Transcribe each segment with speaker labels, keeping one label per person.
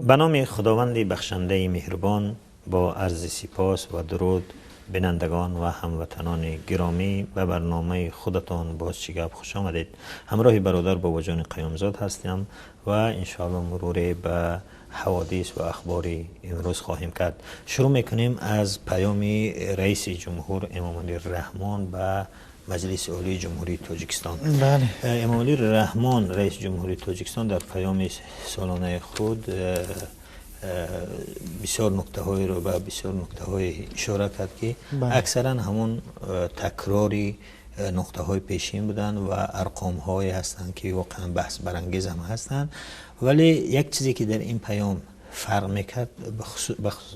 Speaker 1: به نام خداوند بخشنده مهربان، با عرض سپاس و درود بینندگان و هموطنان گرامی به برنامه خودتان باز چگپ خوش آمدید. همراه برادر بابا جان قیامزاد هستم و انشاءالله مرور به حوادث و اخبار امروز خواهیم کرد. شروع میکنیم از پیام رئیس جمهور امام علی الرحمن به مجلس عالی جمهوری تاجیکستان. امام علی الرحمن رئیس جمهوری تاجیکستان در پیام سالانه خود بسیار نکته های رو به بسیار نکته های اشاره کرد که اکثرا همون تکراری نقطه های پیشین بودن و ارقام های هستند که واقعا بحث برانگیز هم هستند، ولی یک چیزی که در این پیام فرق میکرد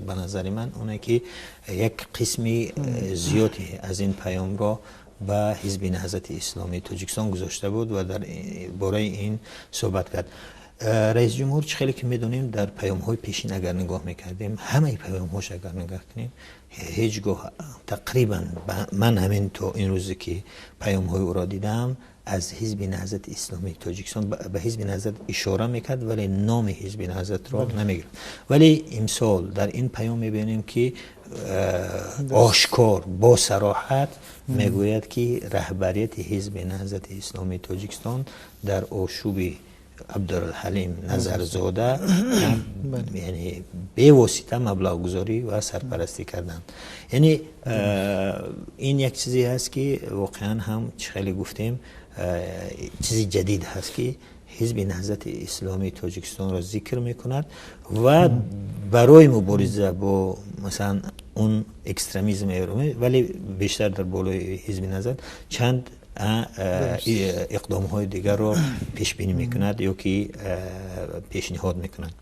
Speaker 1: به نظر من اونه که یک قسمی زیادی از این پیام را به حزب نهضت اسلامی تاجیکستان گذاشته بود و در باره این صحبت کرد. رئیس جمهور چه خیلی که میدونیم در پیام های پیشین اگر نگاه میکردیم، همه پیام هاش اگر نگاه کنیم هیچگاه تقریبا من همین تا این روزی که پیام های او را دیدم از حزب نهضت اسلامی تاجیکستان به حزب نهضت اشاره میکرد ولی نام حزب نهضت را نمیگرفت. ولی امسال در این پیام میبینیم که آشکار با صراحت میگوید که رهبریت حزب نهضت اسلامی تاجیکستان در آشوب عبدالحلیم نظرزاده یعنی به واسطه مبلغ گذاری و سرپرستی کردن. یعنی این یک چیزی هست که واقعا هم چه خیلی گفتیم چیزی جدید هست که حزب نهضت اسلامی تاجیکستان را ذکر میکند و برای مبارزه با مثلا اون اکستریمیسم ایرانی، ولی بیشتر در بالای حزب نهضت چند اقدام های دیگر رو پیش بینی میکند یا که پیشنهاد میکند.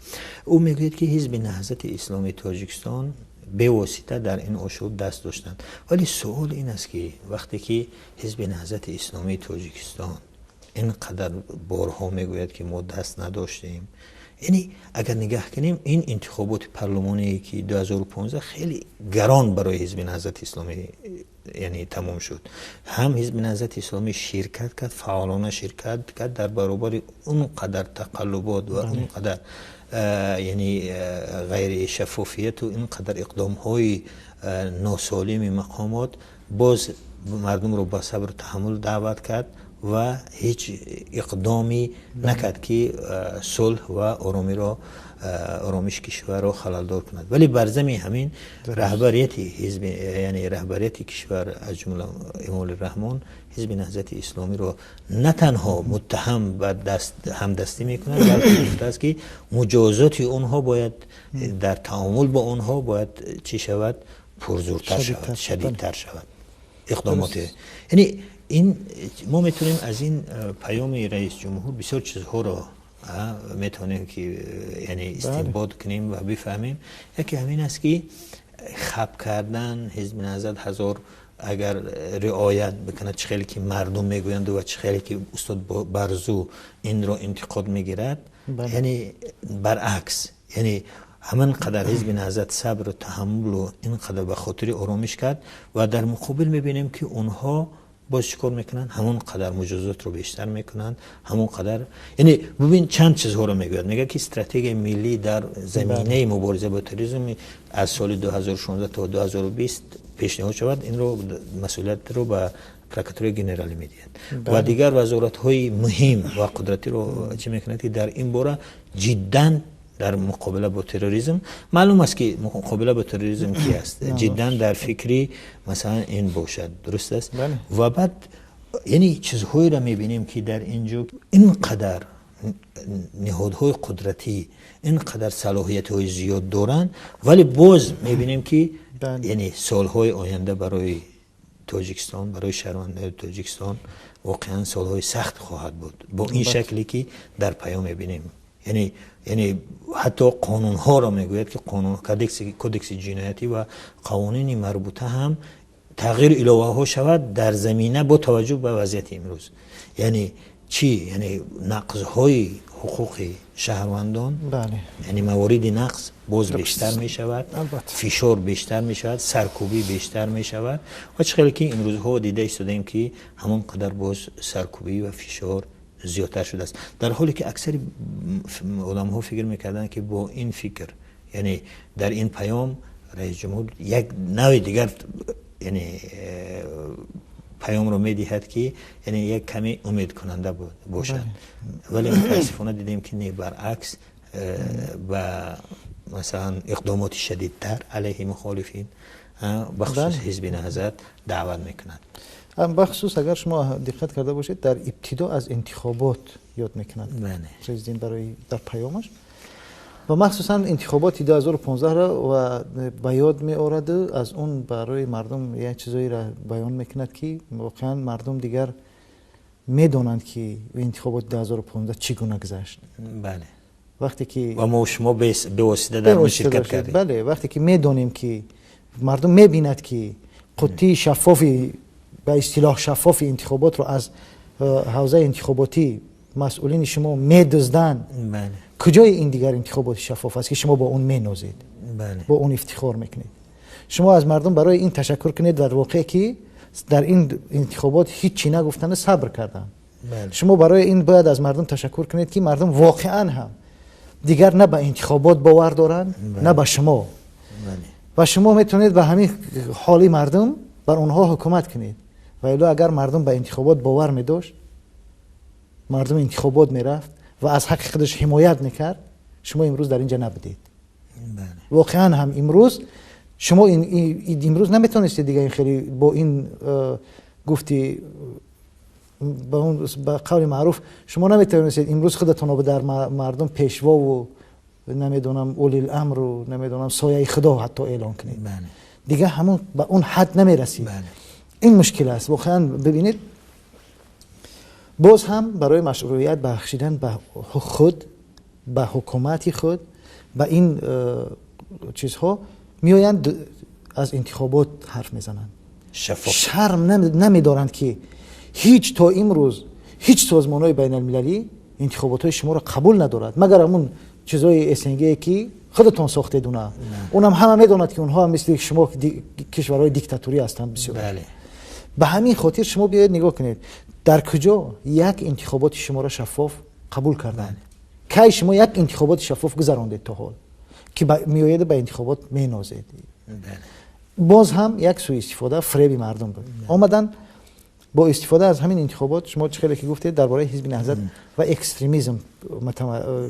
Speaker 1: او میگوید که حزب نهضت اسلامی تاجیکستان به واسطه در این آشوب دست داشتند، ولی سوال این است که وقتی که حزب نهضت اسلامی تاجیکستان اینقدر بارها میگوید که ما دست نداشتیم، یعنی اگر نگاه کنیم این انتخابات پارلمانی که 2015 خیلی گران برای حزب نهضت اسلامی یعنی تمام شد. هم حزب نهضت اسلامی شرکت کرد، فعالانه شرکت کرد در برابر اونقدر تقلبات و اونقدر یعنی غیر شفافیت و اینقدر اقدام های ناسالم مقامات، باز مردم رو با صبر و تحمل دعوت کرد و هیچ اقدامی نکرد که صلح و آرامش کشور را خلل‌دار کند. ولی بر ضمن همین رهبریت حزب یعنی رهبریت کشور از جمله امام علی الرحمن حزب نهضت اسلامی را نه تنها متهم و همدستی میکنند، بلکه گفته است که مجازات اونها باید در تعامل با اونها باید چی شود؟ پرزورتر شود، شدیدتر شود اقدامات. یعنی این ما میتونیم از این پیام رئیس جمهور بسیار چیزها را میتونیم که یعنی استنباط کنیم و بفهمیم. یکی همین است که خب کردن حزب نهضت هزار اگر رعایت بکنه چه خیلی که مردم میگویند و چه خیلی که استاد برزو این را انتقاد میگیرد، یعنی برعکس، یعنی همین قدر حزب نهضت صبر و تحمل و اینقدر به خاطر آرامش کرد و در مقابل میبینیم که اونها باز چیکار میکنن؟ همون قدر مجازات رو بیشتر میکنن، همون قدر. یعنی ببین چند چیزها رو میگوید. میگه که استراتژی ملی در زمینه مبارزه با تروریسم از سال 2016 تا 2020 پیشنهاد شود، این رو مسئولیت رو به پرکاتور گنرالی میدید و دیگر وزارت های مهم و قدرتی رو چی میکنه که در این باره جدا در مقابله با تروریسم، معلوم است که مقابله با تروریسم کی است، جدا در فکری مثلا این باشد، درست است. و بعد یعنی چیزهایی را میبینیم که در اینجا اینقدر نهادهای قدرتی اینقدر صلاحیت‌های زیاد دارن، ولی باز میبینیم که یعنی سالهای آینده برای تاجیکستان، برای شهروندان تاجیکستان واقعا سالهای سخت خواهد بود با این شکلی که در پیام میبینیم. یعنی حتی قانون ها را میگوید که قانون کودکس جنایتی و قوانین مربوطه هم تغییر الهه ها شود در زمینه با توجه به وضعیت امروز. یعنی چی؟ یعنی نقض های حقوق شهروندان، یعنی موارد نقض باز بیشتر می شود، فشار بیشتر می شود، سرکوبی بیشتر می شود و چه خیلی که امروز ها دیده ایستادیم که همون قدر باز سرکوبی و فشار زیادتر شده است، در حالی که اکثر علما فکر میکردن که با این فکر، یعنی در این پیام رئیس جمهور یک نوع دیگر یعنی پیام رو میدهد که یعنی یک کمی امید کننده باشد، ولی متاسفانه دیدیم که نه، برعکس و مثلا اقدامات شدیدتر علیه مخالفین بخصوص حزب نهضت دعوت میکنند.
Speaker 2: بخصوص اگر شما دقت کرده باشید در ابتدا از انتخابات یاد میکنند پرزیدنت برای در پیامش، و مخصوصا انتخابات 2015 را و به یاد می آورد، از اون برای مردم یک چیزایی را بیان میکند که واقعا مردم دیگر میدونند که انتخابات 2015 چگونه گذشت.
Speaker 1: بله.
Speaker 2: وقتی که
Speaker 1: و ما شما به واسطه در اون شرکت کردیم.
Speaker 2: بله، وقتی که میدونیم که مردم میبیند که قطعی شفافی به اصطلاح شفاف انتخابات رو از حوزه انتخاباتی مسئولین شما میدزدن،
Speaker 1: بله.
Speaker 2: کجای این دیگر انتخابات شفاف است که شما با اون مینازید؟
Speaker 1: بله.
Speaker 2: با اون افتخار میکنید. شما از مردم برای این تشکر کنید در واقع که در این انتخابات هیچی نگفتن، صبر کردن.
Speaker 1: بله.
Speaker 2: شما برای این باید از مردم تشکر کنید که مردم واقعا هم دیگر نه به انتخابات باور دارن،
Speaker 1: بله.
Speaker 2: نه به شما.
Speaker 1: بله.
Speaker 2: و شما میتونید به همین حالی مردم بر اونها حکومت کنید. و الا اگر مردم به انتخابات باور می‌داشت، مردم انتخابات میرفت و از حق خودش حمایت میکرد، شما امروز در اینجا نبودید.
Speaker 1: بله.
Speaker 2: واقعا هم امروز شما امروز نمیتونستید دیگه خیلی با این گفتی با قول معروف شما نمیتونستید امروز خودتون رو در مردم پیشوا و نمیدونم اولی الامر و نمیدونم سایه خدا حتی اعلان کنید.
Speaker 1: بله.
Speaker 2: دیگه همون به اون حد نمیرسید.
Speaker 1: بله.
Speaker 2: این مشکل است واقعا. ببینید باز هم برای مشروعیت بخشیدن به خود، به حکومت خود، به این چیزها میآیند از انتخابات حرف میزنند. شرم نمیدارند که هیچ تا امروز هیچ سازمان‌های بین المللی انتخابات‌های شما را قبول ندارد، مگر همون چیزای اسنگی که خودتون ساخته دونه. اونم همه میدونند که اونها مثل شما کشورهای دیکتاتوری هستند بسیار.
Speaker 1: بله.
Speaker 2: به همین خاطر شما بیاید نگاه کنید در کجا یک انتخابات شما را شفاف قبول کردن. کی شما یک انتخابات شفاف گذراندید تا حال که میآید به انتخابات مینازید؟ باز هم یک سوء استفاده فریب مردم بود. آمدن با استفاده از همین انتخابات، شما چه که گفتید درباره حزب نهضت و اکستریمیسم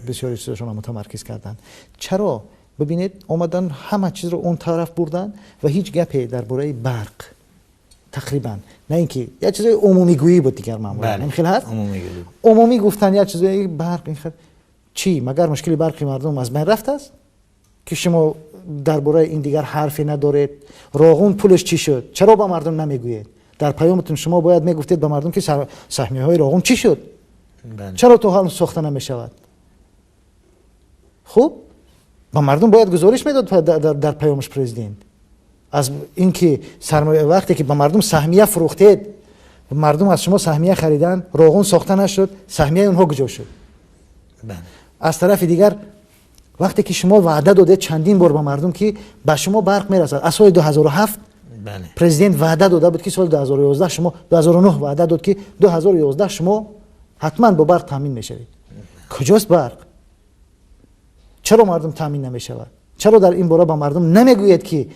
Speaker 2: بسیاری چیزاشون متمرکز کردن. چرا؟ ببینید آمدن همه چیز رو اون طرف بردن و هیچ گپی درباره برق تقریبا نه، اینکه یه چیزای عمومی گویی بود دیگر معمولا.
Speaker 1: بله.
Speaker 2: خیلی هست عمومی گفتن یه چیزای برق این چی؟ مگر مشکلی برق مردم از بین رفت است که شما درباره این دیگر حرفی ندارید؟ راغون پولش چی شد؟ چرا با مردم نمیگویید؟ در پیامتون شما باید میگفتید به مردم که سهمیه‌های راغون چی شد؟
Speaker 1: بله. چرا
Speaker 2: تو حال ساخته نمیشود؟ خب با مردم باید گزارش میداد در پیامش پرزیدنت از اینکه سرمایه وقتی که به مردم سهمیه فروختید، مردم از شما سهمیه خریدن، راغون ساخته نشد، سهمیه اونها کجا شد؟
Speaker 1: بله.
Speaker 2: از طرف دیگر وقتی که شما وعده دادید چندین بار به مردم که به شما برق میرسد، از سال 2007
Speaker 1: بله.
Speaker 2: پرزیدنت وعده داده بود که سال 2011 شما 2009 وعده داد که 2011 شما حتما با برق تامین میشوید. کجاست برق؟ چرا مردم تامین نمیشود؟ چرا در این باره با مردم نمیگوید که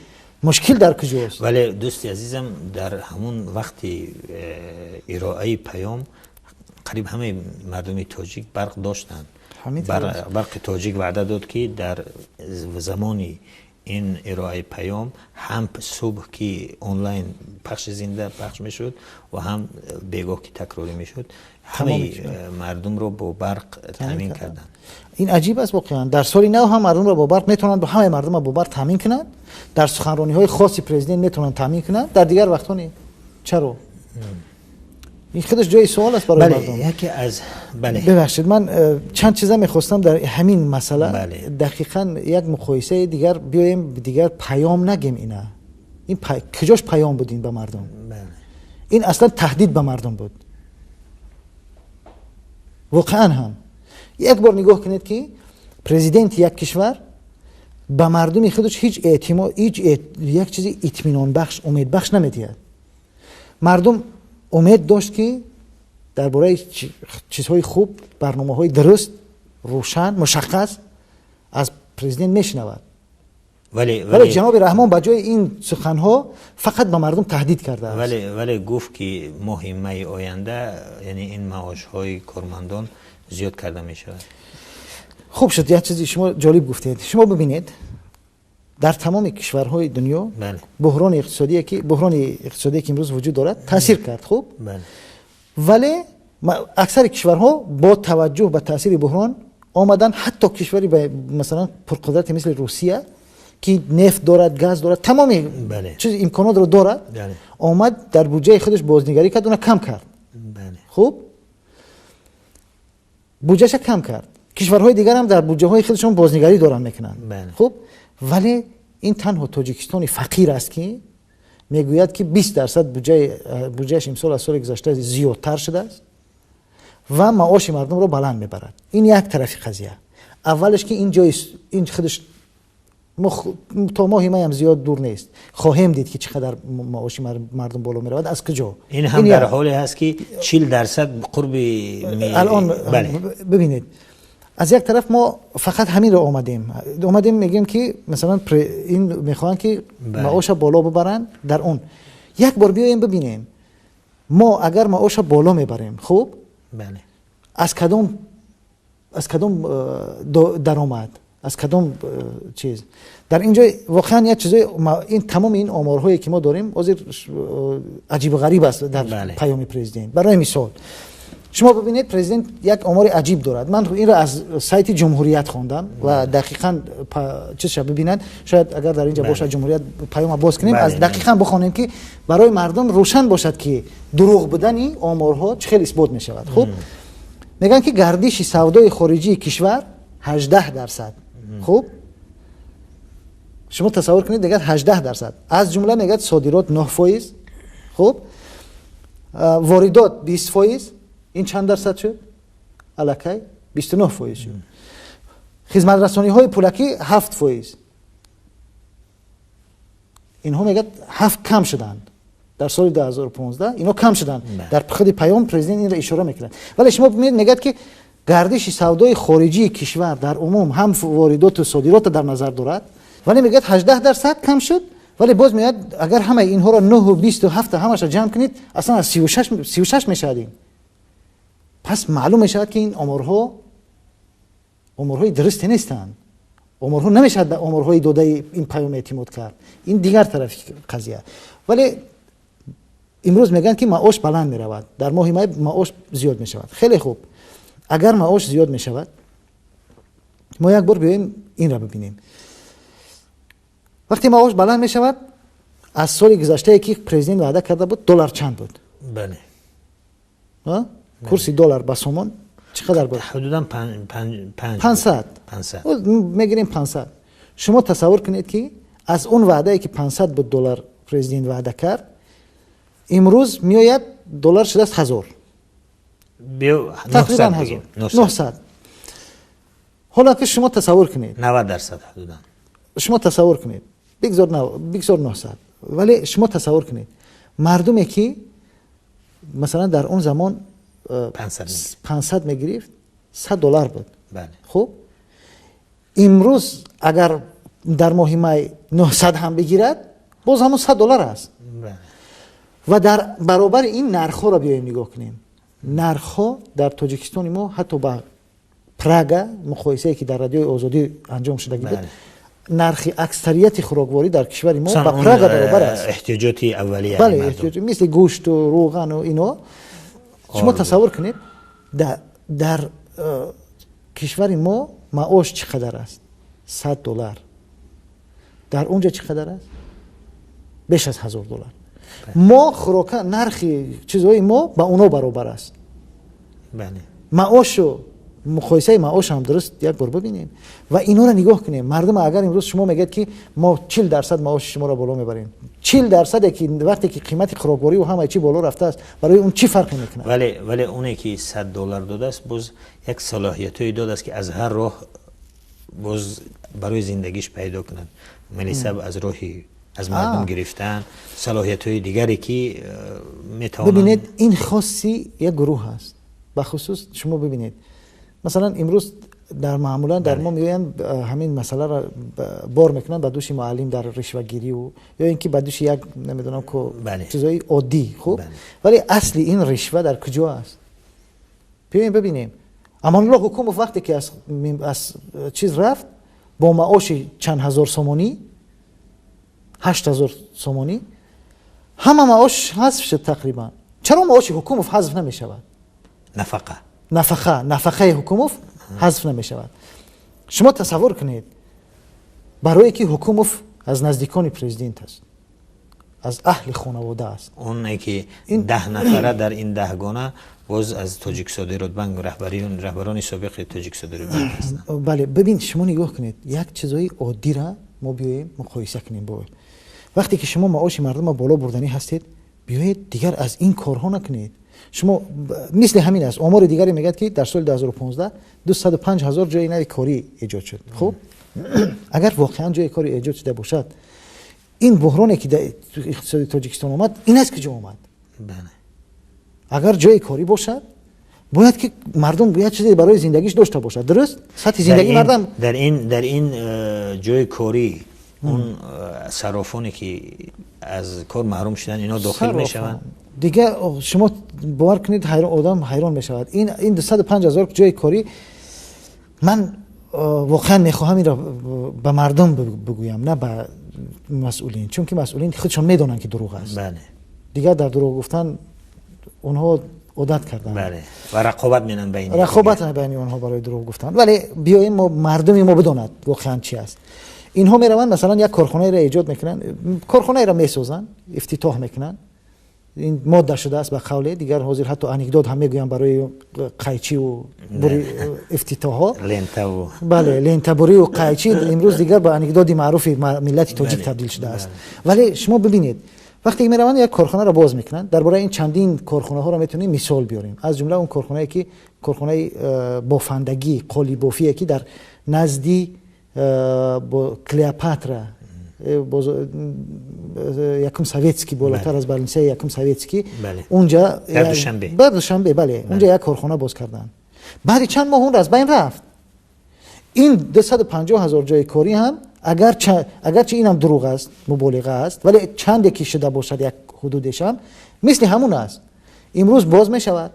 Speaker 2: مشکل در کجاست؟
Speaker 1: ولی دوستی عزیزم در همون وقتی ارائه پیام قریب همه مردم تاجیک برق داشتند. برق تاجیک وعده داد که در زمانی این ارائه پیام هم صبح که آنلاین پخش زنده پخش میشد و هم بیگاه که تکراری میشد همه مردم رو با برق تامین کردن.
Speaker 2: این عجیب است واقعا. در سال نو هم مردم رو با برق میتونن با همه مردم رو با برق تامین کنند، در سخنرانی های خاصی پرزیدنت میتونن تامین کنند، در دیگر وقتا نه. چرا؟ این خودش جای سوال است برای مردم.
Speaker 1: یکی از
Speaker 2: ببخشید من چند چیزا میخواستم در همین مسئله دقیقاً یک مقایسه دیگر بیایم دیگر پیام نگیم. این کجاش پیام بودین به مردم؟ این اصلا تهدید به مردم بود. واقعا هم یک بار نگاه کنید که پرزیدنت یک کشور به مردم خودش هیچ اعتماد یک چیزی اطمینان بخش امید بخش نمیدید. مردم امید داشت که درباره چیزهای خوب، برنامه‌های درست، روشن، مشخص از پرزیدنت میشنود. ولی جناب رحمان به جای این سخنها فقط به مردم تهدید کرده است.
Speaker 1: ولی گفت که ماه آینده یعنی این معاش‌های کارمندان زیاد کرده می شود.
Speaker 2: خوب شد. یه چیزی شما جالب گفتید. شما ببینید در تمام کشورهای دنیا بحران اقتصادی که امروز وجود دارد تاثیر کرد. خوب؟ ولی اکثر کشورها با توجه به تاثیر بحران آمدن، حتی کشوری مثلا پرقدرت مثل روسیه که نفت دارد، گاز دارد، تمام چیز امکانات رو دارد، آمد در بودجه خودش بازنگری کرد، اون کم کرد. خوب؟ بودجهش کم کرد. کشورهای دیگر هم در بودجه های خودشون بازنگری دارن میکنن. خوب؟ ولی این تنها تاجیکستان فقیر است که میگوید که 20% بودجهش امسال از سال گذشته زیادتر شده است و معاش مردم رو بلند میبرد. این یک طرف قضیه. اولش که این خودش تا ماه هم زیاد دور نیست، خواهیم دید که چقدر معاش مردم بالا میرود. از کجا؟
Speaker 1: این هم در حالی هست که 40% قرب
Speaker 2: الان ببینید، از یک طرف ما فقط همین رو اومدیم میگیم که مثلا این میخوان که معاش بالا ببرن. در اون یک بار بیایم ببینیم ما اگر معاش بالا میبریم، خوب، از کدوم درآمد، از کدوم چیز در اینجا واقعا یه چیزای این تمام این آمارهایی که ما داریم عجیب و غریب است در پیام پرزیدنت. برای مثال شما ببینید پرزیدنت یک آمار عجیب دارد. من این را از سایت جمهوریت خواندم و دقیقاً چیزش ببینید، شاید اگر در اینجا باشه جمهوریت پیام باز کنیم از دقیقاً بخونیم که برای مردم روشن باشد که دروغ بودن این آمارها چه خیلی اثبات می شود. خب میگن که گردش سودای خارجی کشور 18%. خب شما تصور کنید دیگر 18%. از جمله میگه صادرات 9%. خب واردات 20%. این چند درصد شد؟ الکی 29% شد. خدمت رسانی های پولکی 7%. اینها میگه 7 کم شدند در سال 2015. اینا کم شدند. در خود پیام پرزیدنت این را اشاره میکنه. ولی شما ببینید میگه که گردش سودای خارجی کشور در عموم هم واردات و صادرات در نظر دارد، ولی میگه 18% کم شد. ولی باز میاد اگر همه اینها را 9 و 20 و 7 همش را جمع کنید اصلا از 36 میشد. پس معلوم میشد که این آمارهای درستی نیستند. آمارها نمیشد به آمارهای داده این پیام اعتماد کرد. این دیگر طرف قضیه. ولی امروز میگن که معاش بلند میرود، در ماه می معاش زیاد میشود. خیلی خوب. اگر معاش زیاد میشود ما یک بار بیایم این را ببینیم. وقتی معاش بلند میشود، از سال گذشته که پرزیدنت وعده کرده بود دلار چند بود؟
Speaker 1: بله.
Speaker 2: کورس دلار به سوم چقدر بود؟
Speaker 1: حدودا
Speaker 2: 500. میگیریم 500. شما تصور کنید که از اون وعده که 500 بود دلار پرزیدنت وعده کرد، امروز میآید دلار شده است 1000. تقریبا 900. حالا که شما تصور کنید
Speaker 1: 90% حدودا.
Speaker 2: شما تصور کنید بگذار 900. ولی شما تصور کنید مردمی که مثلا در اون زمان 500 میگرفت $100 بود.
Speaker 1: بله.
Speaker 2: خب امروز اگر در ماه می 900 هم بگیرد باز همون $100 است.
Speaker 1: بله.
Speaker 2: و در برابر این نرخ‌ها را بیایم نگاه کنیم. نرخ‌ها در تاجیکستان ما حتی با پراگ مقایسه‌ای که در رادیوی آزادی انجام شده بود، نرخ اکثریت خوراکواری در کشور ما با پراگ برابر است.
Speaker 1: احتیاجات اولیه.
Speaker 2: بله، احتیاجات مثل گوشت و روغن و اینا. شما تصور کنید در کشور ما معاش چقدر است؟ $100. در اونجا چقدر است؟ بیش از $1000. ما خوراک نرخ چیزهای ما با اونا برابر است.
Speaker 1: بله.
Speaker 2: معاش و مقایسه معاش هم درست یک بار ببینیم و اینا رو نگاه کنیم. مردم اگر امروز شما میگید که ما 40% معاش شما را بالا میبریم، 40% که وقتی که قیمت خوراکواری و همه چی بالا رفته است، برای اون چی فرقی میکنه؟
Speaker 1: ولی اونی که $100 داده است باز یک صلاحیتی داده است که از هر راه باز برای زندگیش پیدا کند. منیسب از راهی از مردم گرفتن، صلاحیت‌های دیگری که میتونن.
Speaker 2: ببینید این خاصی یک گروه هست. به خصوص شما ببینید مثلا امروز در معمولا در ما میگن همین مسئله را بار میکنن به دوش معلم در رشوه گیری و یا اینکه به دوش یک نمیدونم که چیزای عادی. خب ولی اصلی این رشوه در کجا است؟ بیاین ببینیم. اما الله حکومت وقتی که از چیز رفت با معاش چند هزار سومانی 8000 سومانی همه معاش حذف شد تقریبا. چرا معاش حکومت حذف نمی شود؟ نفقه حکومت حذف نمی شود. شما تصور کنید برای که حکومت از نزدیکان پرزیدنت است، از اهل خانواده است،
Speaker 1: اون که 10 نفره در این 10 گانه باز از تاجیک صادرات بانک رهبران سابق تاجیک صادرات بانک هستند.
Speaker 2: بله ببین شما نگاه کنید یک چیزای عادی را ما بیایم مقایسه کنیم با وقتی که شما معاش مردم بالا بردنی هستید بیایید دیگر از این کارها نکنید. شما مثل همین است. آمار دیگری میگه که در سال 2015 205,000 جای نوی کاری ایجاد شد. خب اگر واقعا جای کاری ایجاد شده باشد این بحرانی که در اقتصاد تاجیکستان اومد این است که جا اومد.
Speaker 1: بله.
Speaker 2: اگر جای کاری باشد باید که مردم باید چیزی برای زندگیش داشته باشد. درست؟ سطح زندگی مردم
Speaker 1: در این جای کاری اون صرافانی که از کار محروم شدن اینا داخل میشوند
Speaker 2: دیگه. شما باور کنید آدم حیران میشود. این 205,000 جای کاری من واقعا میخواهم این را به مردم بگویم نه به مسئولین، چون که مسئولین خودشون میدونن که دروغ است.
Speaker 1: بله.
Speaker 2: دیگه در دروغ گفتن اونها عادت کردن.
Speaker 1: بله. و رقابت میکنن
Speaker 2: بین اونها برای دروغ گفتن. ولی بیایم ما مردم ما بداند واقعا چی است. اینها میروند مثلا یک کارخانه را ایجاد میکنن، کارخانه را میسازن، افتتاح میکنن. این ماده شده است به قول دیگر حاضر حتی انکدوت هم میگویم برای قایچی و بری افتتاح ها
Speaker 1: لنتا و
Speaker 2: بله لنتا بری و قایچی امروز دیگر به انکدوتی معروف ملت تاجیک تبدیل شده است. ولی شما ببینید وقتی میروند یک کارخانه را باز میکنن، درباره این چندین کارخانه ها را میتونیم مثال بیاریم. از جمله اون کارخانه‌ای که کارخانه بافندگی قالی بافی که در نزدی با کلیوپاترا یکم سویتسکی بالاتر از بالنسه یکم سویتسکی اونجا در دوشنبه بله اونجا یک کارخانه باز کردن. بعد چند ماه اون را از بین رفت. این 250,000 جای کاری هم اگرچه این هم دروغ است، مبالغه است، ولی چند یکی شده باشد یک حدودش هم مثل همون است. امروز باز می شود،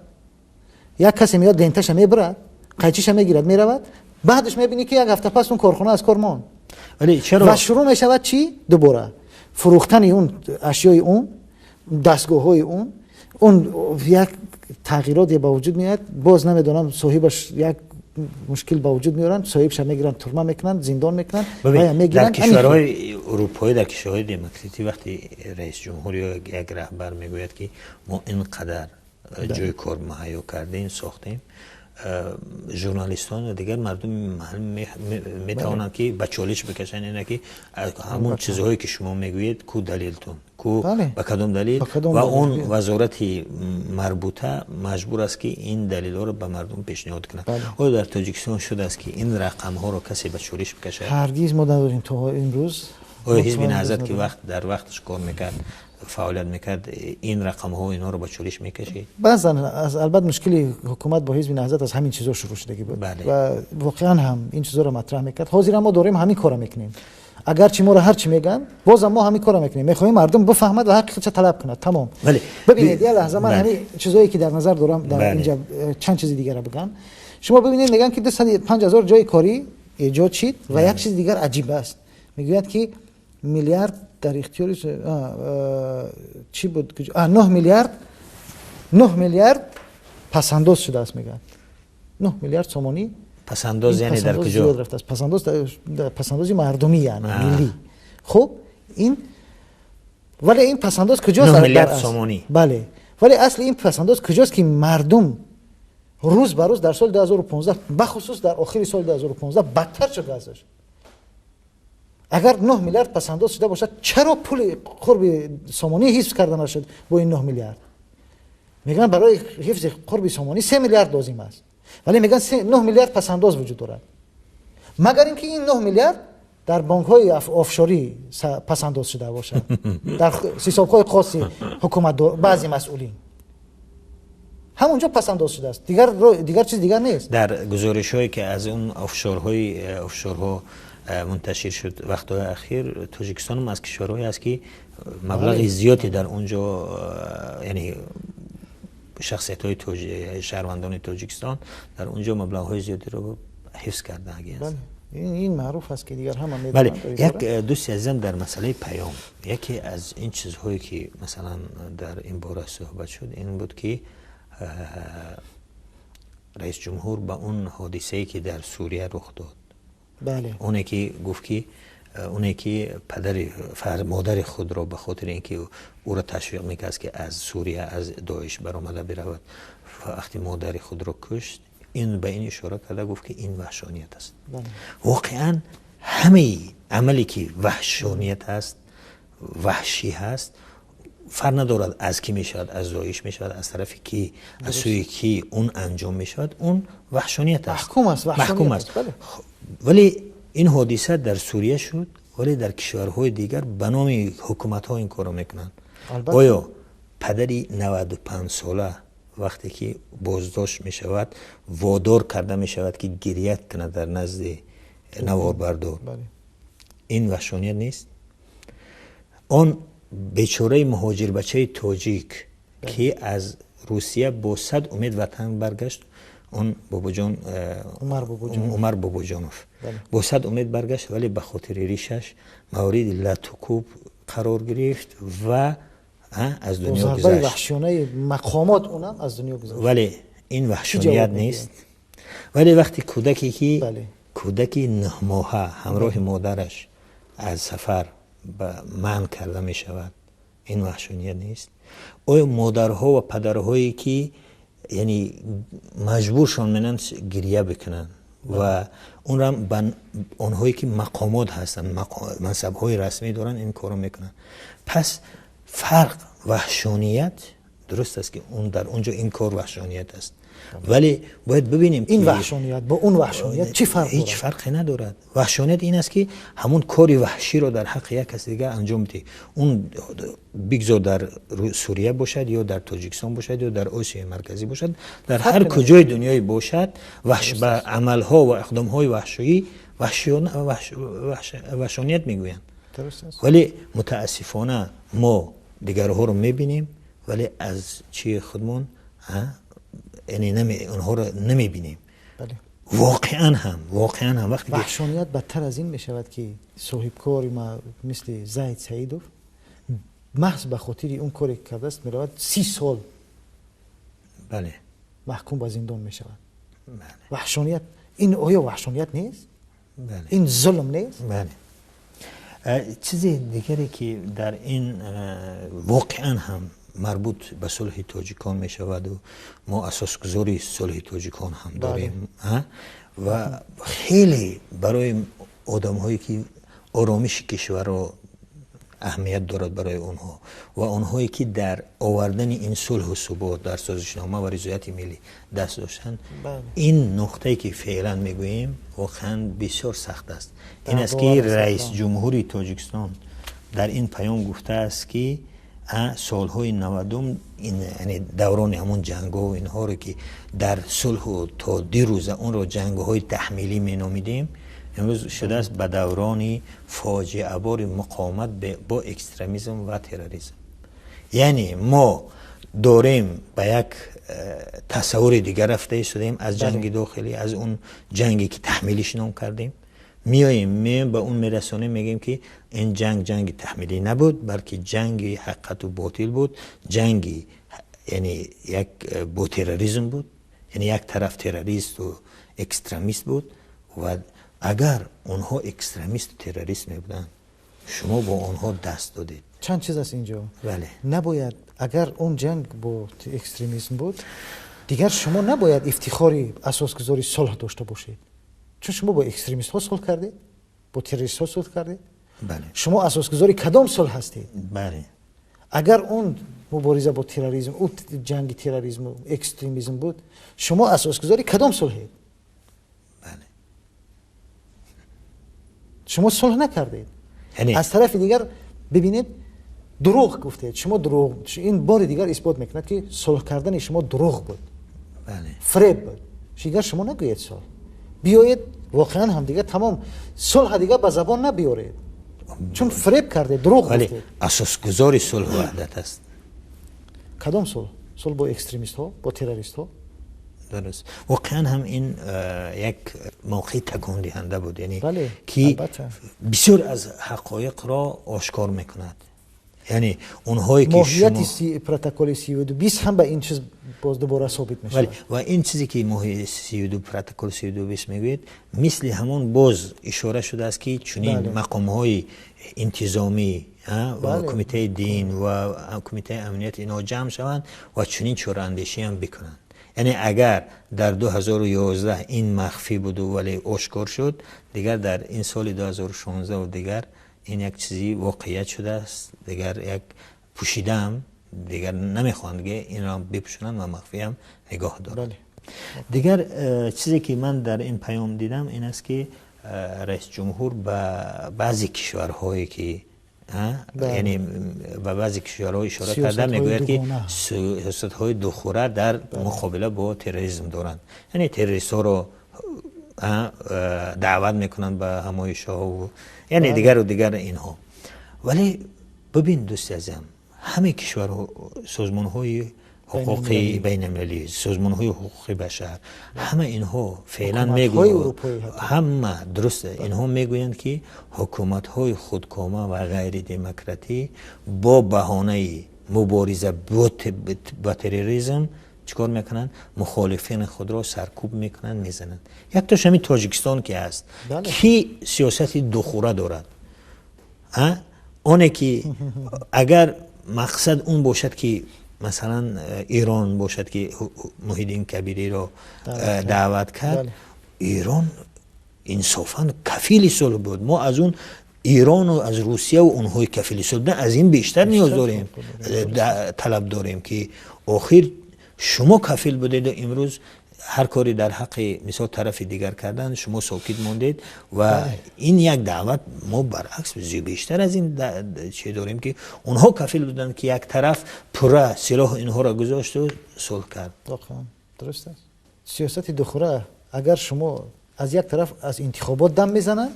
Speaker 2: یک کسی میاد لنتش میبرد، قیچیش میگیرد میرود، بعدش میبینی که یک هفته پس اون کارخانه از کار ماند.
Speaker 1: ولی چرا؟
Speaker 2: و شروع می شود چی؟ دوباره فروختن اون اشیای اون دستگاه های اون یک تغییراتی با وجود میاد. باز نمیدونم صاحبش یک مشکل با وجود میارن، صاحبش میگیرن، ترمه میکنن، زندان میکنن و میگیرن.
Speaker 1: در کشورهای اروپایی، در کشورهای دموکراتی وقتی رئیس جمهور یا یک رهبر میگوید که ما اینقدر جای کار مهیا کردیم ساختیم، ژورنالیستان و دیگر مردم محل میتوانند که به چالش بکشن اینه که همون چیزهایی که شما میگویید کو دلیلتون کو به کدام دلیل و اون وزارت مربوطه مجبور است که این دلیل ها رو به مردم پیشنهاد کنند. آیا در تاجیکستان شده است که این رقم ها رو کسی به چالش بکشه؟
Speaker 2: هرگز ما نداریم تا امروز.
Speaker 1: آیا حزب نهضت که در وقتش کار میکرد فعالیت میکرد این رقم ها اینا رو با چالش میکشید؟
Speaker 2: بعضا از البته مشکلی حکومت با حزب نهضت از همین چیزا شروع شده بود. و واقعا هم این چیزا رو مطرح میکرد. حاضر ما داریم همین کارو میکنیم. اگر چی ما رو هر چی میگن باز ما همین کارو میکنیم. میخوایم مردم بفهمد و حقیقت طلب کنه. تمام. ببینید یه لحظه من همین چیزایی که در نظر دارم در اینجا چند چیز دیگه رو بگم. شما ببینید میگن که 205,000 جای کاری ایجاد شد و یک چیز دیگر عجیب است. میگوید که میلیارد در اختیار چی بود؟ 9 میلیارد پسنداز شده است. میگن 9 میلیارد سومانی
Speaker 1: پسنداز. یعنی در کجا؟
Speaker 2: پسنداز مردمی یعنی ملی. خب این ولی این پسنداز کجاست؟
Speaker 1: 9 میلیارد سومانی.
Speaker 2: بله ولی اصل این پسنداز کجاست که مردم روز به روز در سال 2015 بخصوص در آخر سال 2015 بدتر شد ازش. اگر 9 میلیارد پسنداز شده باشد چرا پول قرب سومانی حفظ کردن نشد با این 9 میلیارد؟ میگن برای حفظ قرب سومانی 3 میلیارد لازم است، ولی میگن 9 میلیارد پسنداز وجود دارد. مگر اینکه این 9 میلیارد در بانک‌های آفشوری پس‌انداز شده باشد، در حساب‌های خاص حکومت بعضی مسئولین همونجا پس‌انداز شده است. دیگر چیز دیگر نیست.
Speaker 1: در گزارش‌هایی که از اون آفشورها منتشر شد وقت‌های اخیر، تاجیکستان هم از کشورهایی است که مبلغ زیادی در اونجا، یعنی شخصیت‌های شهروندان تاجیکستان در اونجا مبلغ‌های زیادی رو حفظ کردن.
Speaker 2: بله. این معروف است که دیگر هم
Speaker 1: بله. یک دوستی عزیزم در مسئله پیام، یکی از این چیزهایی که مثلا در این باره صحبت شد این بود که رئیس جمهور با اون حادثه‌ای که در سوریه رخ داد،
Speaker 2: بله،
Speaker 1: اونی که گفت که اونی که مادر خود را به خاطر اینکه او را تشویق میکرد که از سوریه از داعش برآمده برود، وقتی مادر خود را کشت، این به این اشاره کرده گفت که این وحشانیت است.
Speaker 2: بله.
Speaker 1: واقعا همه عملی که وحشانیت است، وحشی هست، فرق ندارد از کی میشود، از داعش میشود، از طرفی کی، از سوی کی اون انجام میشود، اون وحشانیت است، محکوم است.
Speaker 2: بله.
Speaker 1: ولی این حادثه در سوریه شد، ولی در کشورهای دیگر به نام حکومت‌ها این کارو میکنن. آیا پدری 95 ساله وقتی که بازداشت می شود وادار کرده می شود که گریه کنه در نزد نواربردار، این وحشانیت نیست؟ آن بیچاره مهاجر بچه تاجیک که از روسیه با 100 امید وطن برگشت، اون بابا جان عمر باباجانوف با 100 امید برگشت، ولی به خاطر ریشش مورد لطکوب قرار گرفت و از دنیا گذشت.
Speaker 2: وحشیانه مقامات اونم از دنیا گذشت.
Speaker 1: ولی این وحشانیت نیست؟ ولی وقتی کودکی 9 ماهه همراه مادرش از سفر منع کرده می شود، این وحشانیت نیست؟ آیا مادرها و پدرهایی که یعنی مجبورشان منن گریه بکنن و اون را اونهایی که مقامات هستن، منصب‌های رسمی دارن، این کارو میکنن؟ پس فرق وحشانیت درست است که اون در اونجا این کار وحشانیت است، ولی باید ببینیم
Speaker 2: این وحشانیت با اون وحشانیت چی فرق دارد؟
Speaker 1: هیچ فرقی ندارد. وحشانیت این است که همون کاری وحشی رو در حق یک کس دیگه انجام میده، اون بگذار در سوریه باشد یا در تاجیکستان باشد یا در آسیای مرکزی باشد، در هر کجای دنیای باشد، به عملها و اقدامهای وحشی وحشانیت میگویند. ولی متاسفانه ما دیگرها رو میبینیم ولی از چی خودمون یعنی اونها رو نمیبینیم.
Speaker 2: بله.
Speaker 1: واقعا هم وقتی
Speaker 2: وحشانیت بدتر از این میشود که صاحبکاری ما مثل زید سعیدوف محض به خاطر اون کاری که کرده است میرود 30 سال
Speaker 1: بله
Speaker 2: محکوم به زندان میشود.
Speaker 1: بله.
Speaker 2: وحشانیت این آیا وحشانیت نیست؟
Speaker 1: بله.
Speaker 2: این ظلم نیست؟
Speaker 1: بله. چیز دیگری که در این واقعا هم مربوط به صلح تاجیکان می شود و ما اساسگذاری صلح تاجیکان هم داریم و خیلی برای آدم هایی که آرامش کشور را اهمیت دارد برای اونها و اونهایی که در آوردن این صلح و ثبات در سازشنامه و رضایت ملی دست داشتن، این نقطه‌ای که فعلا میگوییم واقعا بسیار سخت است. این است که رئیس جمهوری تاجیکستان در این پیام گفته است که سالهای 90 این یعنی دوران همون جنگ‌ها و اینها رو که در صلح و تا دیروز اون رو جنگ‌های تحمیلی مینامیدیم، امروز شده است به دورانی فاجعه بار مقاومت با اکستریمیسم و تروریسم. یعنی ما داریم به یک تصور دیگر رفته شدیم از جنگ داخلی، از اون جنگی که تحمیلیش نام کردیم، میایم به اون میرسونیم میگیم که این جنگ تحمیلی نبود بلکه جنگ حقیقت و باطل بود، جنگ یعنی یک با تروریسم بود، یعنی یک طرف تروریست و اکستریمیست بود و اگر اونها اکستریمیست و تروریست میبودن شما با اونها دست دادید.
Speaker 2: چند چیز است اینجا.
Speaker 1: بله.
Speaker 2: نباید اگر اون جنگ با اکستریمیسم بود دیگر شما نباید افتخاری اساسگذاری صلح داشته باشید، چون شما با اکستریمیست ها صلح کردید، با تروریست ها صلح کردید.
Speaker 1: بله.
Speaker 2: شما اساسگذاری کدام صلح هستید؟
Speaker 1: بله.
Speaker 2: اگر اون مبارزه با تروریسم، اون جنگ تروریسم و اکستریمیسم بود، شما اساسگذاری کدام صلحید؟
Speaker 1: بله.
Speaker 2: شما صلح نکردید.
Speaker 1: یعنی
Speaker 2: از طرف دیگر ببینید دروغ گفتید. شما دروغ، این بار دیگر اثبات میکند که صلح کردن شما دروغ بود.
Speaker 1: بله.
Speaker 2: فریب بود. دیگر شما نگویید صلح. بیایید واقعا هم دیگر تمام صلح دیگر به زبان نبیارید. چون فریب کرده، دروغ
Speaker 1: ولی
Speaker 2: گفتید.
Speaker 1: اساس گذاری صلح و وحدت است.
Speaker 2: کدام صلح؟ صلح با اکستریمیست ها، با تروریست ها؟
Speaker 1: درست. واقعا هم این یک موقع تکان دهنده بود، یعنی
Speaker 2: بله.
Speaker 1: که
Speaker 2: البته.
Speaker 1: بسیار از حقایق را آشکار میکند. یعنی اونهایی که
Speaker 2: ماهیت پروتکل 3220 هم به این چیز باز دوباره ثابت میشه.
Speaker 1: و این چیزی که ماهیت 32 پروتکل 3220 میگوید مثل همون باز اشاره شده است که چنین مقام‌های انتظامی و کمیته دین و کمیته امنیت اینا جمع شوند و چنین چوراندیشی هم بکنند. یعنی اگر در 2011 این مخفی بود ولی آشکار شد، دیگر در این سال 2016 و دیگر این یک چیزی واقعیت شده است، دیگر یک پوشیدم دیگر نمیخواند که این را بپوشونند و مخفی هم نگاه دارند. دیگر چیزی که من در این پیام دیدم این است که رئیس جمهور به بعضی کشورهایی که یعنی به بعضی کشورها اشاره کرده میگوید که سیاست‌های دوخوره در مقابله با تروریسم دارند. یعنی تروریست ها رو دعوت میکنند به همایش‌ها و یعنی دیگر و دیگر اینها. ولی ببین دوست عزیزم، همه کشورها سازمان‌های حقوقی بین‌المللی، سازمان‌های حقوق بشر، همه اینها فعلا میگویند، همه درسته، اینها میگویند که حکومت‌های خودکامه و غیر دموکراتی با بهانه مبارزه با تروریسم چیکار میکنن؟ مخالفین خود را سرکوب میکنن، میزنن. یک تاش همین تاجیکستان که هست که سیاست دوخوره دارد. اونه که اگر مقصد اون باشد که مثلا ایران باشد که موحدین کبیری را دعوت کرد، ایران انصافا کفیل صلح بود. ما از اون ایران و از روسیه و اونهای کفیل صلح نه، از این بیشتر نیاز داریم، طلب داریم که آخر شما کفیل بودید و امروز هر کاری در حق مثال طرف دیگر کردن شما ساکت موندید و این یک دعوت. ما برعکس بیشتر از این چه داریم که اونها کفیل بودن که یک طرف پره سلاح اینها را گذاشت و صلح کرد.
Speaker 2: درست است. سیاست دوخوره اگر شما از یک طرف از انتخابات دم میزنن،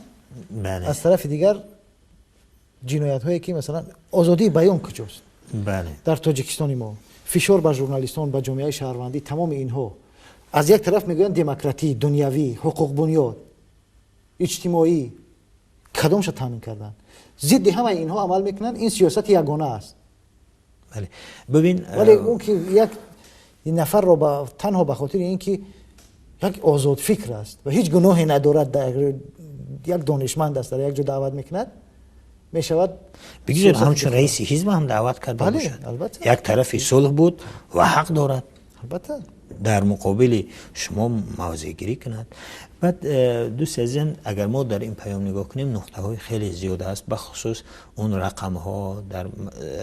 Speaker 2: از طرف دیگر جنایت هایی که مثلا آزادی بیان کجاست؟ در تاجیکستان ما فشار بر ژورنالیستان، بر جامعه شهروندی، تمام اینها از یک طرف میگویند دموکراتی، دنیوی، حقوق بنیاد، اجتماعی، کدامش تامین کردن؟ ضد همه اینها عمل میکنن. این سیاست یگانه است.
Speaker 1: ببین
Speaker 2: ولی اون که یک نفر را تنها به خاطر اینکه یک آزاد فکر است و هیچ گناهی ندارد، در یک دانشمند است در یک جا دعوت میکند، میشود
Speaker 1: بگید همچون رئیس حزب هم دعوت کرده باشد. یک طرفی صلح بود و حق دارد
Speaker 2: البته
Speaker 1: در مقابل شما موضع گیری کند. بعد دوست عزیزم اگر ما در این پیام نگاه کنیم، نقطه های خیلی زیاد است، بخصوص اون رقم ها در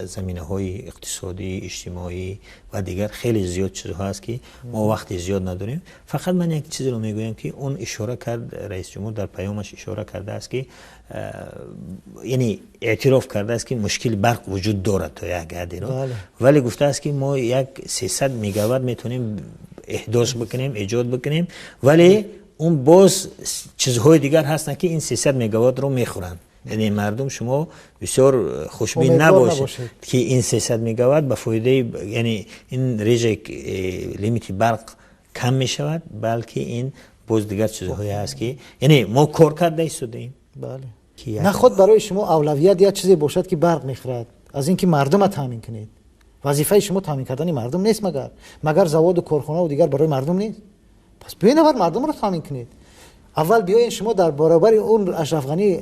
Speaker 1: زمینه های اقتصادی، اجتماعی و دیگر خیلی زیاد چیزها هست که ما وقتی زیاد نداریم. فقط من یک چیزی رو میگویم که اون اشاره کرد رئیس جمهور در پیامش اشاره کرده است که یعنی اعتراف کرده است که مشکل برق وجود دارد تا یک حدی رو، ولی گفته است که ما یک 300 میگاوات میتونیم احداث بکنیم، ایجاد بکنیم، ولی اون باز چیزهای دیگر هستن که این 300 میگاوات رو میخورن. یعنی مردم شما بسیار خوشبین نباشید که این 300 میگاوات به فایده یعنی این رژه لیمیت برق کم میشود، بلکه این باز دیگر چیزهایی هست که یعنی ما کار کرده ایستادیم.
Speaker 2: نه خود برای شما اولویت یا چیزی باشد که برق میخورد از اینکه مردم تامین کنید. وظیفه شما تامین کردن مردم نیست، مگر زواد و کارخانه و دیگر برای مردم نیست؟ پس بیاین اول مردم رو تامین کنید. اول بیاین شما در برابر اون اشرف غنی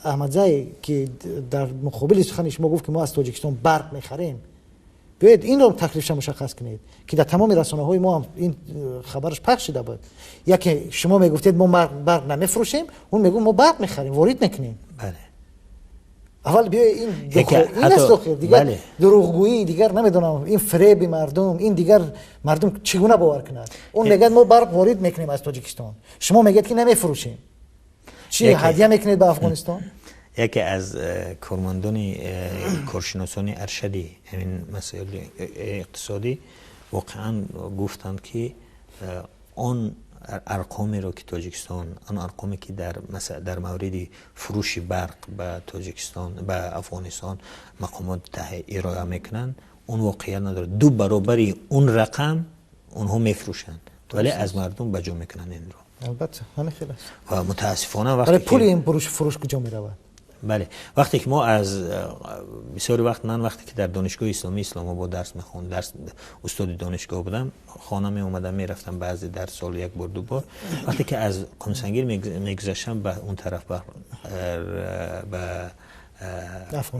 Speaker 2: احمدزایی که در مقابل سخن شما گفت که ما از تاجیکستان برق میخریم، بیاید این رو تکلیفش مشخص کنید که در تمام رسانه‌های ما هم این خبرش پخش شده بود. یکی شما میگفتید ما برق نمیفروشیم، اون میگه ما برق میخریم، وارد میکنیم.
Speaker 1: بله.
Speaker 2: اول بیا این است دیگر دروغگویی، دیگر نمیدونم این فریب مردم، این دیگر مردم چگونه باور کنند؟ اون میگه ما برق وارد میکنیم از تاجیکستان، شما میگید که نمیفروشیم. چی هدیه میکنید به افغانستان؟
Speaker 1: یکی از کارمندان کارشناسان ارشدی همین مسائل اقتصادی واقعا گفتند که آن ارقامی رو که تاجیکستان، آن ارقامی که در مورد فروش برق به تاجیکستان به افغانستان مقامات ارائه میکنن، اون واقعیت نداره. 2 برابر اون رقم اونها میفروشن ولی از مردم بجا میکنن این رو.
Speaker 2: البته همین خیلی است.
Speaker 1: و متاسفانه وقتی
Speaker 2: پول این فروش کجا میرود؟
Speaker 1: بله، وقتی که ما از بسیاری وقت، من وقتی که در دانشگاه اسلامی اسلام آباد درس میخوندم، استاد دانشگاه بودم، خانه می اومدم میرفتم بعضی در سال 1 بار 2 بار، وقتی که از قمسنگیر میگذشتم به اون طرف به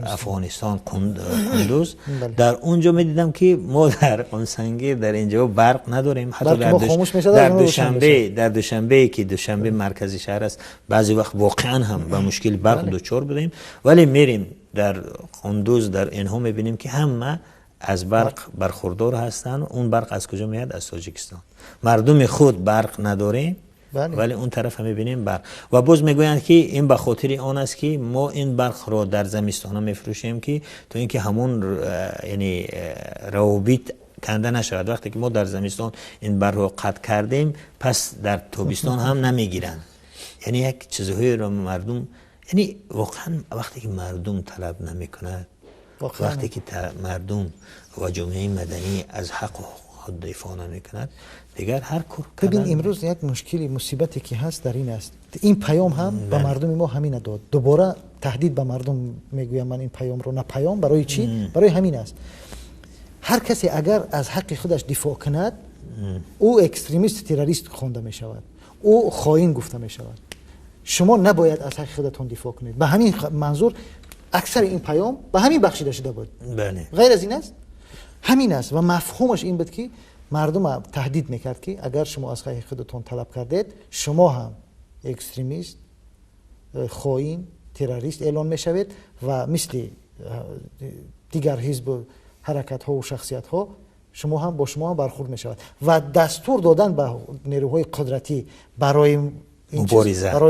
Speaker 1: افغانستان کندوز، در اونجا میدیدم که ما در قمسنگیر در اینجا برق نداریم، حتی در دوشنبه که دوشنبه مرکزی شهر است بعضی وقت واقعا هم به مشکل برق دچار بودیم، ولی میریم در کندوز در اینها میبینیم که همه از برق برخوردار هستن. اون برق از کجا میاد؟ از تاجیکستان. مردم خود برق نداریم ولی اون طرف هم میبینیم برق. و باز میگویند که این به خاطر آن است که ما این برق رو در زمستان هم میفروشیم که تو اینکه همون یعنی روابط کنده نشود. وقتی که ما در زمستان این برق رو قطع کردیم پس در تابستان هم نمیگیرن. یعنی یک چیزهایی رو مردم، یعنی واقعا وقتی که مردم طلب نمیکنه، وقتی که مردم و جامعه مدنی از حق و حقوق دفاع نمیکند، دیگر هر کار کردن.
Speaker 2: ببین امروز یک مشکلی مصیبتی که هست در این است، این پیام هم به مردم ما همین داد. دوباره تهدید به مردم میگویم من این پیام رو، نه پیام برای چی؟ برای همین است. هر کسی اگر از حق خودش دفاع کند او اکستریمیست تروریست خوانده می شود، او خائن گفته می شود. شما نباید از حق خودتون دفاع کنید. به همین منظور اکثر این پیام به همین بخشیده شده بود.
Speaker 1: بله.
Speaker 2: غیر از این است؟ همین است و مفهومش این بود که مردم تهدید میکرد که اگر شما از حق خودتون طلب کردید شما هم اکستریمیست، خائن، تروریست اعلان میشوید و مثل دیگر حزب و حرکت ها و شخصیت ها شما هم با شما هم برخورد میشود و دستور دادن به نیروهای قدرتی برای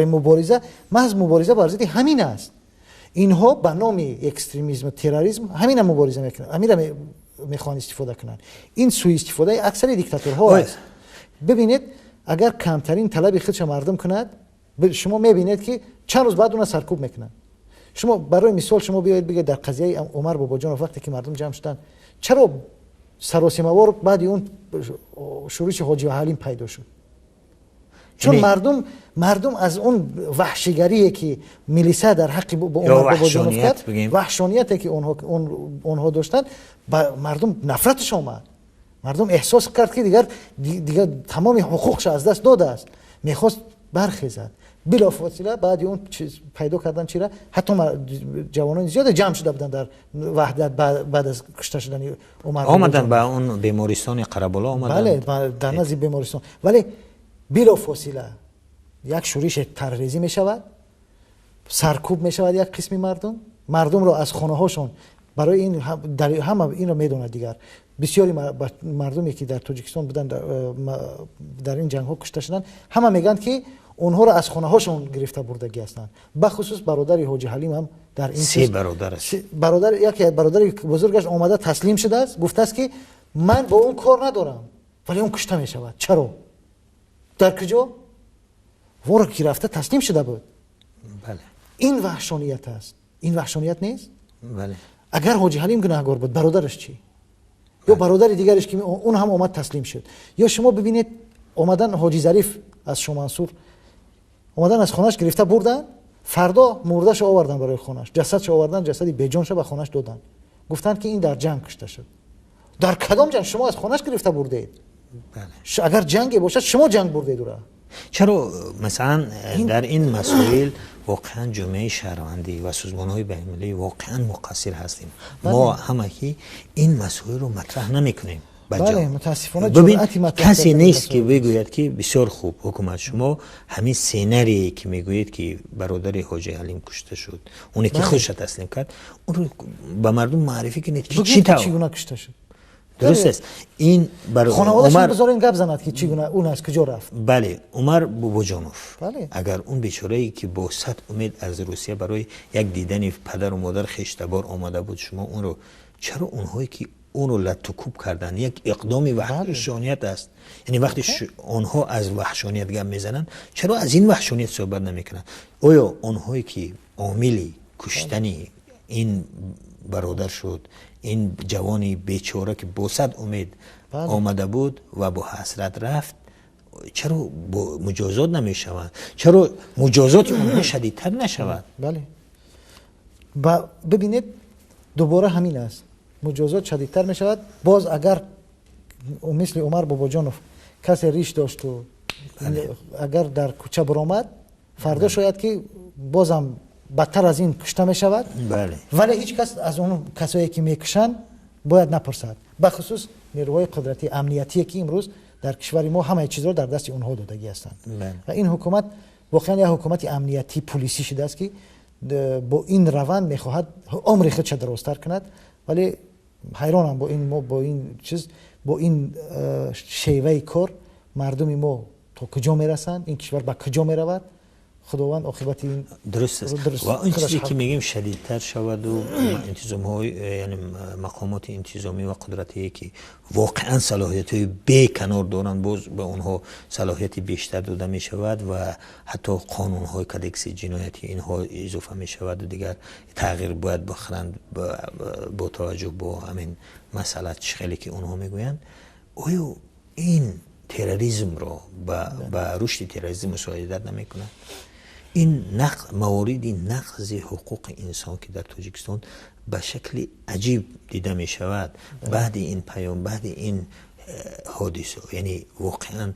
Speaker 2: مبارزه محض مبارزه بر ضد همین است. اینها به نام اکستریمیسم و تروریسم همین مبارزه میکنن، همین میخوان استفاده کنن. این سوء استفاده اکثر دیکتاتورها است. ببینید اگر کمترین طلب خودش مردم کند، شما میبینید که چند روز بعد اون سرکوب میکنن. شما برای مثال شما بیاید بگید در قضیه عمر باباجان وقتی که مردم جمع شدن چرا سراسیمه‌وار بعد اون شورش حاجی حلیم پیدا شد؟ چون مردم از اون وحشیگری که میلیسا در حق عمر باباجان کرد، وحشانیتی که اونها داشتن، مردم نفرتش آمد. مردم احساس کرد که دیگر تمام حقوقش از دست داده است، میخواست برخیزد. بلافاصله بعد اون چیز پیدا کردن چیره، حتی جوانان زیاد جمع شده بودن در وحدت بعد از کشته شدن عمر
Speaker 1: آمدن به اون بیمارستان قربلا آمدن.
Speaker 2: بله در نزدیک بیمارستان. ولی بلافاصله یک شورش تروریستی می شود، سرکوب می شود یک قسمی مردم را از خانه هاشون، برای این همه این را میدونه دیگر بسیاری مردمی که در تاجیکستان بودن در این جنگ ها کشته شدن همه میگن که اونها را از خانه هاشون گرفته بردگی هستند. بخصوص برادر حاجی حلیم هم در این
Speaker 1: 3 برادر است.
Speaker 2: یکی برادر بزرگش آمده تسلیم شده است، گفته است که من با اون کار ندارم ولی اون کشته می شود. چرا؟ در کجا؟ وارو که رفته تسلیم شده بود.
Speaker 1: بله.
Speaker 2: این وحشانیت است. این وحشانیت نیست؟
Speaker 1: بله.
Speaker 2: اگر حاجی حلیم گناهکار بود برادرش چی؟ یا برادر دیگرش که اون هم اومد تسلیم شد. یا شما ببینید اومدن حاجی ظریف از شمنصور اومدن از خونش گرفته بردن، فردا مردهش آوردن برای خونش، جسدش آوردن، جسدی بیجانش به خونش دادن، گفتن که این در جنگ کشته شد. در کدام جنگ؟ شما از خونش گرفته بردید. بله. اگر جنگی باشد شما جنگ بردید او را.
Speaker 1: چرا مثلا در این مسائل واقعا جامعه شهروندی و سازمان‌های بین‌المللی واقعا مقصر هستیم؟ ما همه این مسائل رو مطرح نمی‌کنیم.
Speaker 2: بله متاسفانه
Speaker 1: ببین کسی نیست که بگوید که بسیار خوب حکومت شما همین سینری که میگوید که برادر حاجی حلیم کشته شد، اونی که خودش تسلیم کرد، اون رو به مردم معرفی کنید که چی
Speaker 2: چگونه کشته شد.
Speaker 1: درست است. این بر
Speaker 2: خانواده‌اش
Speaker 1: عمر
Speaker 2: بذارین گپ زند که چگونه اون از کجا رفت.
Speaker 1: بله، عمر باباجانوف.
Speaker 2: بله.
Speaker 1: اگر اون بیچاره‌ای که با صد امید از روسیه برای یک دیدن پدر و مادر خشتبار آمده بود، شما اون رو چرا اونهایی که اون رو لطوکوب کردن، یک اقدامی وحشانیت است. یعنی وقتی اونها از وحشانیت گپ میزنن، چرا از این وحشانیت صحبت نمیکنن؟ آیا اونهایی که عاملی کشتنی این برادر شد، این جوانی بیچاره که با صد امید آمده بود و با حسرت رفت، چرا با مجازات نمیشوند؟ چرا مجازات اونها شدیدتر نشود؟
Speaker 2: بله. ببینید دوباره همین است، مجازات شدیدتر می شود. باز اگر مثل عمر باباجانوف کسی ریش داشت و اگر در کوچه برآمد، فردا شاید که بازم بدتر از این کشته می شود.
Speaker 1: بله.
Speaker 2: ولی هیچ کس از اون کسایی که میکشن باید نپرسد، به خصوص نیروهای قدرتی امنیتی که امروز در کشور ما همه چیز رو در دست اونها دادگی هستند. و این حکومت واقعا یک حکومت امنیتی پلیسی شده است که با این روند میخواهد عمر خودش درازتر کند. ولی حیرانم با این شیوه کار مردم ما تا کجا میرسند، این کشور به کجا میرود. خداوند عاقبت این
Speaker 1: درست است. و این چیزی که میگیم شدیدتر شود و انتظامی یعنی مقامات انتظامی و قدرتی که واقعا صلاحیت های بیکنار دارند، باز به اونها صلاحیت بیشتر داده می شود و حتی قانون های کدکس جنایتی اینها اضافه می شود و دیگر تغییر باید بخورند با توجه با همین مسئله خیلی که اونها میگویند. آیا این تروریسم را به رشد تروریسم مساعدت نمیکنه؟ این مواردی نقض حقوق انسان که در تاجیکستان به شکل عجیب دیده می شود بعد این پیام، بعد این حادثه، یعنی واقعا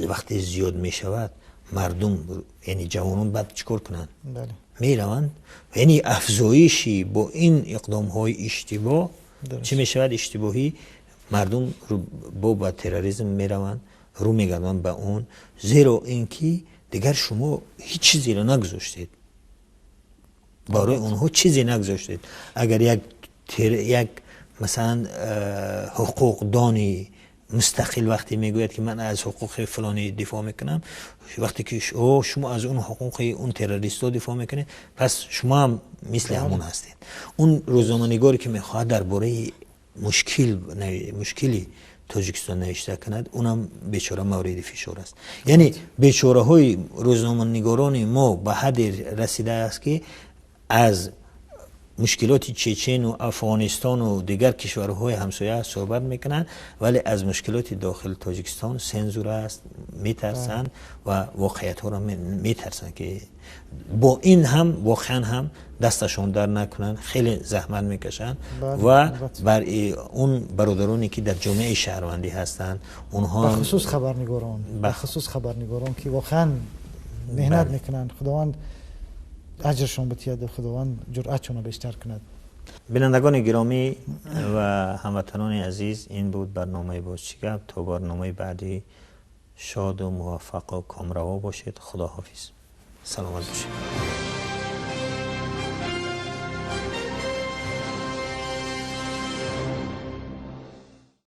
Speaker 1: وقتی زیاد می شود مردم یعنی جوانان بعد چیکار کنند؟ می روند. یعنی افزایشی با این اقدام های اشتباه چی می شود؟ اشتباهی مردم رو با تروریسم می روند، رو می گردند به اون، زیرا اینکه دیگر شما هیچ چیزی رو نگذاشتید برای اونها، چیزی نگذاشتید. اگر یک مثلا حقوق دانی مستقل وقتی میگوید که من از حقوق فلانی دفاع میکنم، وقتی که شما از اون حقوق اون تروریستا دفاع میکنید، پس شما هم مثل همون هستید. اون روزنامه‌نگاری که میخواد درباره مشکلی تاجیکستان نوشته کند، اونم بیچاره مورد فشار است. یعنی بیچاره های روزنامه‌نگاران ما به حد رسیده است که از مشکلات چچن و افغانستان و دیگر کشورهای همسایه صحبت میکنند، ولی از مشکلات داخل تاجیکستان سنزور است، میترسند و واقعیت ها را میترسند که با این هم واقعا هم دستشون در نکنند، خیلی زحمت میکشند و بر اون برادرانی که در جامعه شهروندی هستند، اونها
Speaker 2: به خصوص خبرنگاران که واقعا مهنت میکنند، خداوند اجرشون بتیاد، خداوند جرأتشون رو بیشتر کند.
Speaker 1: بینندگان گرامی و هموطنان عزیز، این بود برنامه بازچیگب. تا برنامه بعدی شاد و موفق و کامروا باشید. خداحافظ. سلامت باشید.